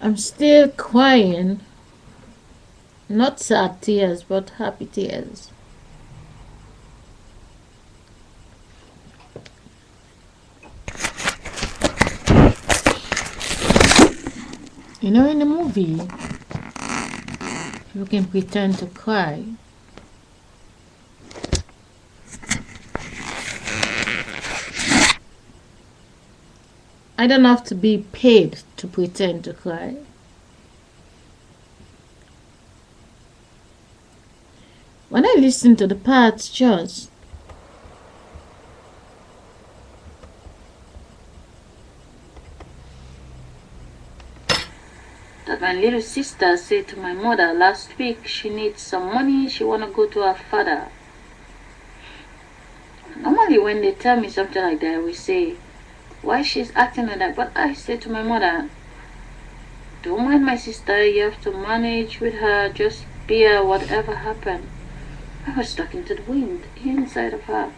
I'm still crying. Not sad tears, but happy tears. You know, in a movie, you can pretend to cry. I don't have to be paid to pretend to cry. When I listen to the parts just that my little sister said to my mother last week she needs some money, she wanna go to her father. Normally when they tell me something like that, I will say, why she's acting like that? But I say to my mother, don't mind my sister, you have to manage with her, just bear whatever happened. I was talking to the wind inside of her.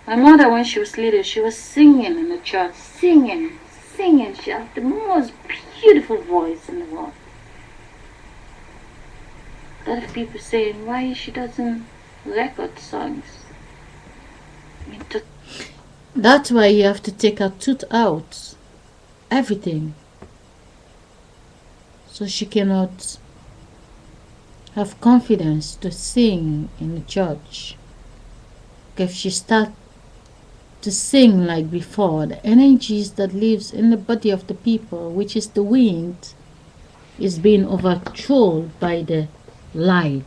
My mother, when she was little, she was singing in the church, singing. She had the most beautiful voice in the world. A lot of people saying why she doesn't record songs. That's why you have to take her tooth out, everything, so she cannot have confidence to sing in the church. If she starts to sing like before, the energies that lives in the body of the people, which is the wind, is being overthrown by the light.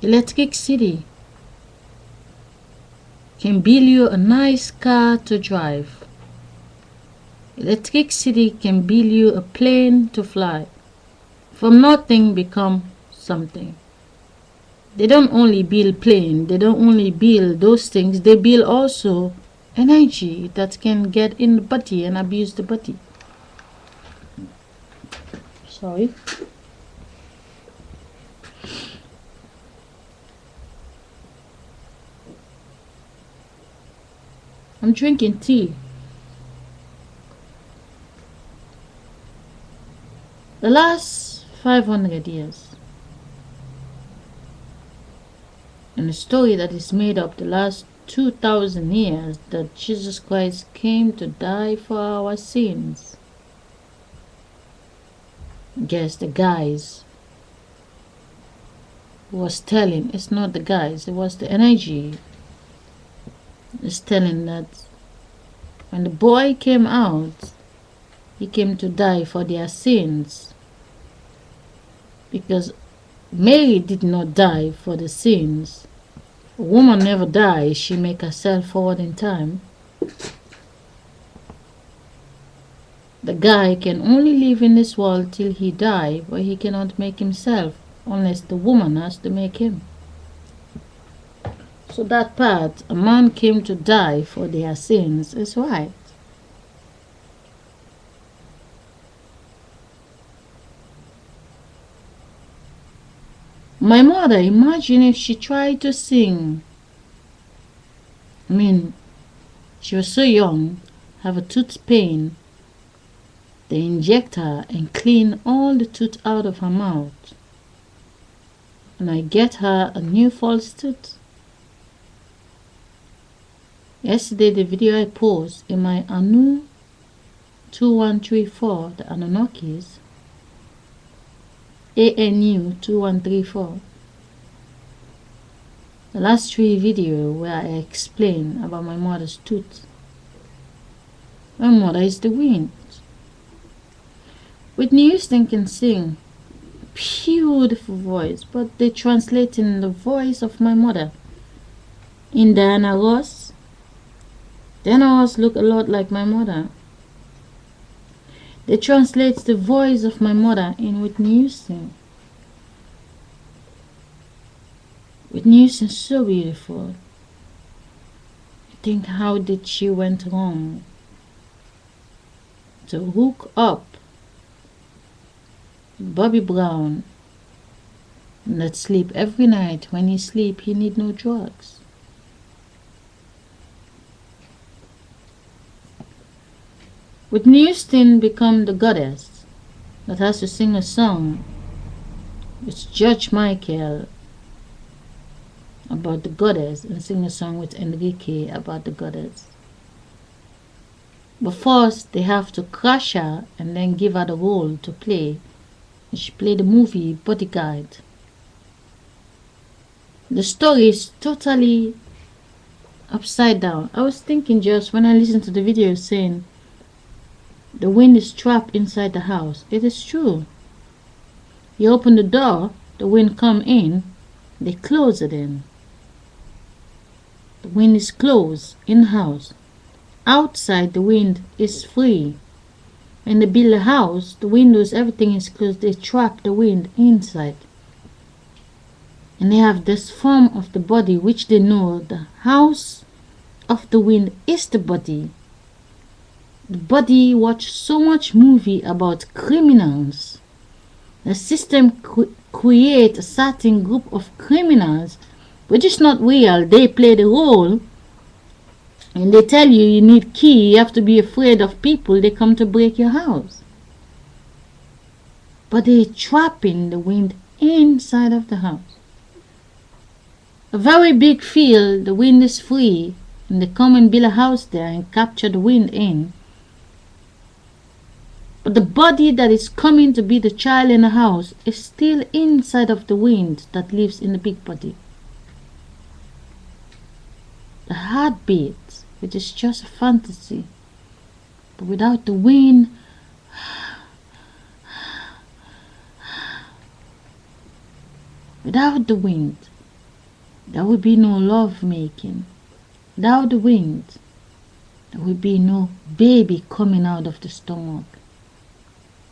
Electricity can build you a nice car to drive. Electricity can build you a plane to fly. From nothing become something. They don't only build plane, they don't only build those things, they build also energy that can get in the body and abuse the body. Sorry. I'm drinking tea. The last 500 years, and a story that is made up the last 2000 years, that Jesus Christ came to die for our sins. Guess the guys was telling, it's not the guys, it was the energy. It's telling that when the boy came out, he came to die for their sins. Because Mary did not die for the sins. A woman never dies, she make herself forward in time. The guy can only live in this world till he die, but he cannot make himself unless the woman has to make him. So that part, a man came to die for their sins, is right. My mother, imagine if she tried to sing. She was so young, have a tooth pain. They inject her and clean all the tooth out of her mouth. And I get her a new false tooth. Yesterday, the video I posted in my Anu 2134, the Anunnakis, ANU 2134. The last 3 videos where I explain about my mother's tooth. My mother is the wind. Whitney Houston can sing, beautiful voice, but they translate in the voice of my mother. In Diana Ross look a lot like my mother. They translate the voice of my mother in Whitney Houston. Whitney Houston is so beautiful. I think, how did she went wrong to hook up Bobby Brown that sleep every night? When he sleep, he need no drugs. Whitney Houston become the goddess that has to sing a song. It's George Michael about the goddess and sing a song with Enrique about the goddess. But first they have to crush her and then give her the role to play. And she played the movie Bodyguard. The story is totally upside down. I was thinking just when I listened to the video saying the wind is trapped inside the house. It is true. You open the door, the wind come in, they close it in. The wind is closed in the house. Outside the wind is free. When they build a house, the windows, everything is closed. They trap the wind inside. And they have this form of the body which they know the house of the wind is the body. The body watch so much movie about criminals. The system create a certain group of criminals which is not real. They play the role. And they tell you need key, you have to be afraid of people, they come to break your house. But they trapping the wind inside of the house. A very big field, the wind is free, and they come and build a house there and capture the wind in. But the body that is coming to be the child in the house is still inside of the wind that lives in the big body. The heartbeat, which is just a fantasy, but without the wind, without the wind, there will be no love making. Without the wind, there will be no baby coming out of the stomach.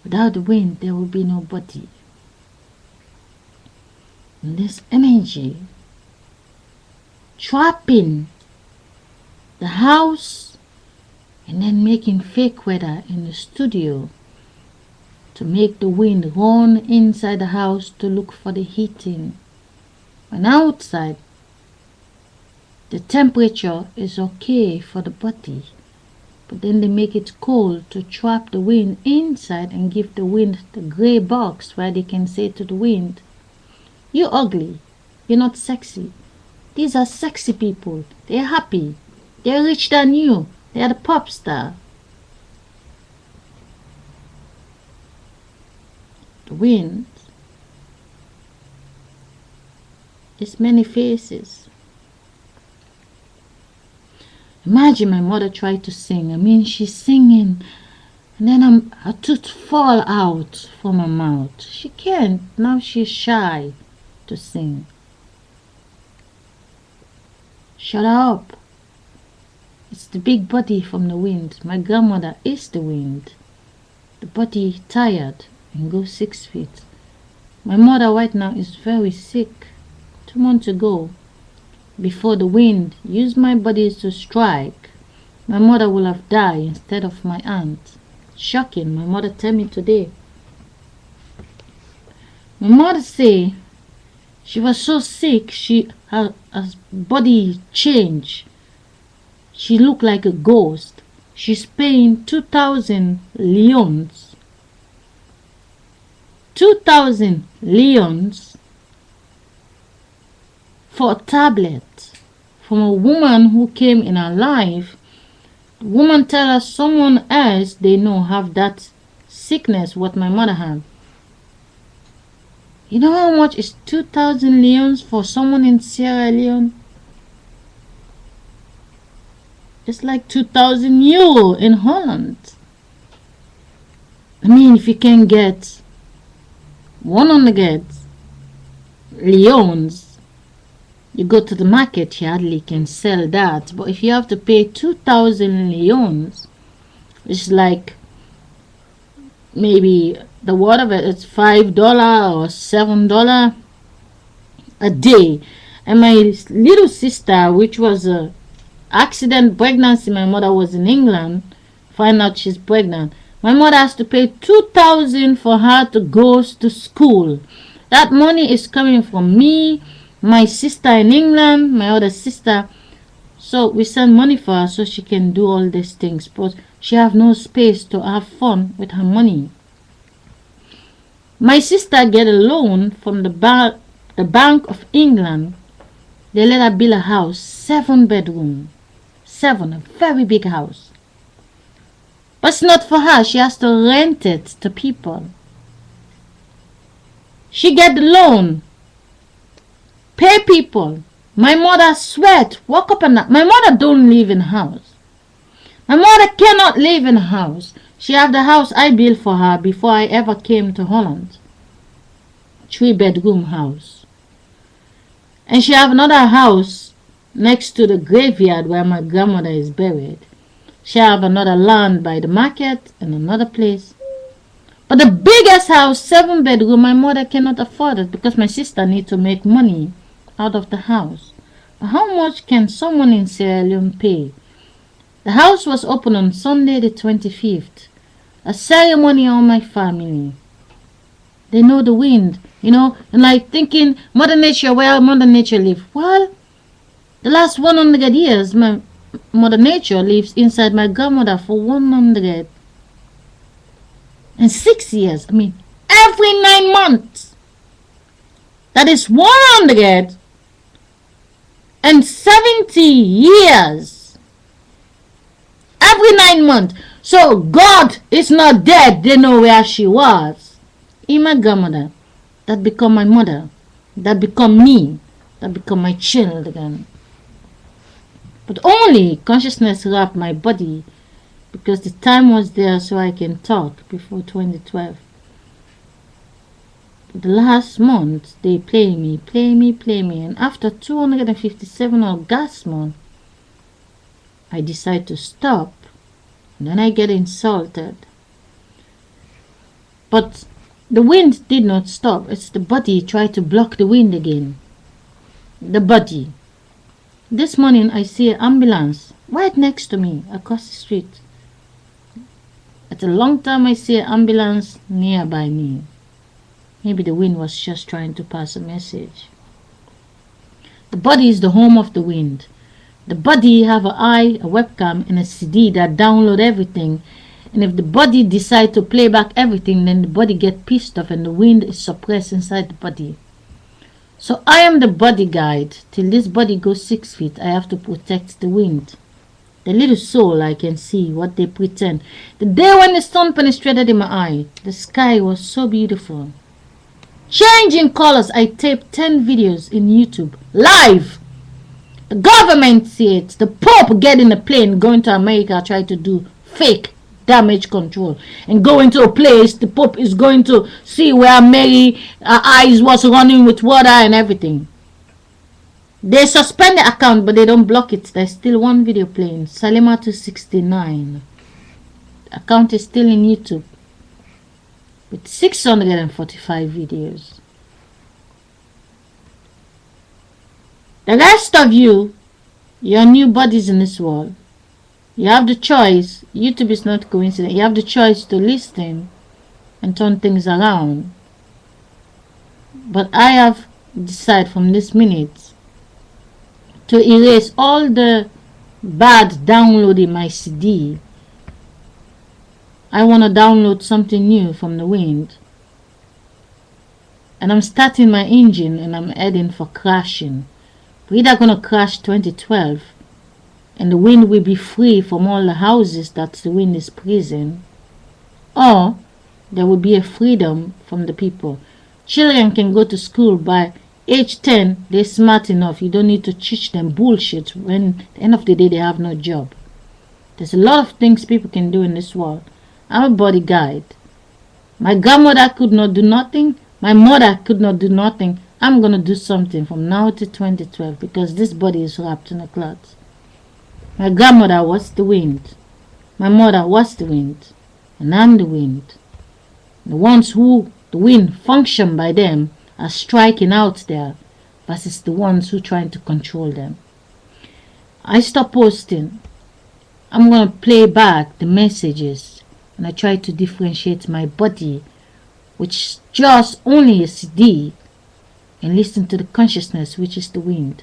Without the wind, there will be no body. And this energy trapping the house and then making fake weather in the studio to make the wind run inside the house to look for the heating. When outside, the temperature is okay for the body, but then they make it cold to trap the wind inside and give the wind the gray box where they can say to the wind, "You're ugly, you're not sexy." These are sexy people, they're happy, they're richer than you, they're the pop star. The wind is many faces. Imagine my mother tried to sing. She's singing and then her tooth fall out from her mouth. She can't. Now she's shy to sing. Shut up. It's the big body from the wind. My grandmother is the wind. The body tired and goes 6 feet. My mother right now is very sick. 2 months ago, before the wind used my body to strike, my mother will have died instead of my aunt. Shocking, my mother tell me today. My mother say she was so sick, her body changed. She looked like a ghost. She's paying 2,000 leons. 2,000 leons for a tablet from a woman who came in her life. The woman tell her someone else they know have that sickness what my mother had. You know how much is 2,000 leons for someone in Sierra Leone? It's like 2,000 euro in Holland. If you can get 100 leons, you go to the market, you hardly can sell that. But if you have to pay 2,000 leons, it's like maybe the word of it is $5 or $7 a day. And my little sister, which was a accident pregnancy, my mother was in England, find out she's pregnant. My mother has to pay 2,000 for her to go to school. That money is coming from me, my sister in England, my other sister. So we send money for her so she can do all these things, but she have no space to have fun with her money. My sister get a loan from the Bank of England. They let her build a house, 7 bedroom. 7, a very big house. But it's not for her. She has to rent it to people. She get the loan. Pay people. My mother sweat. Walk up and down. My mother don't live in a house. My mother cannot live in a house. She have the house I built for her before I ever came to Holland. 3-bedroom house. And she have another house next to the graveyard where my grandmother is buried. She have another land by the market and another place. But the biggest house, 7-bedroom, my mother cannot afford it because my sister need to make money out of the house. How much can someone in Sierra Leone pay? The house was opened on Sunday the 25th. A ceremony on my family. They know the wind, and like thinking, Mother Nature, where Mother Nature live? Well, the last 100 years, my Mother Nature lives inside my grandmother for 106 years. I mean, every 9 months. That is 170 years. Every 9 months. So God is not dead. They know where she was. In my grandmother. That become my mother. That become me. That become my children. But only consciousness wrapped my body because the time was there so I can talk before 2012. But the last month they play me. And after 257 orgasms, I decide to stop. And then I get insulted. But the wind did not stop. It's the body tried to block the wind again. The body. This morning I see an ambulance right next to me across the street. At a long time I see an ambulance nearby me. Maybe the wind was just trying to pass a message. The body is the home of the wind. The body have an eye, a webcam, and a CD that download everything. And if the body decide to play back everything, then the body get pissed off and the wind is suppressed inside the body. So I am the body guide. Till this body goes 6 feet, I have to protect the wind. The little soul I can see what they pretend. The day when the sun penetrated in my eye, the sky was so beautiful. Changing colors, I taped 10 videos in YouTube, live. The government see it. The Pope get in a plane going to America, try to do fake damage control. And go into a place, the Pope is going to see where Mary eyes was running with water and everything. They suspend the account, but they don't block it. There's still one video playing. Salima 269. The account is still in YouTube. With 645 videos. The rest of you, your new bodies in this world, you have the choice. YouTube is not coincidence. You have the choice to listen and turn things around. But I have decided from this minute to erase all the bad downloading my CD. I want to download something new from the wind. And I'm starting my engine and I'm heading for crashing. We're either going to crash 2012 and the wind will be free from all the houses that the wind is prison, or there will be a freedom from the people. Children can go to school by age 10. They're smart enough. You don't need to teach them bullshit when at the end of the day they have no job. There's a lot of things people can do in this world. I'm a body guide. My grandmother could not do nothing. My mother could not do nothing. I'm going to do something from now to 2012 because this body is wrapped in a cloth. My grandmother was the wind. My mother was the wind. And I'm the wind. The ones who the wind function by them are striking out there versus the ones who trying to control them. I stop posting. I'm going to play back the messages and I try to differentiate my body, which is just only a CD, and listen to the consciousness, which is the wind.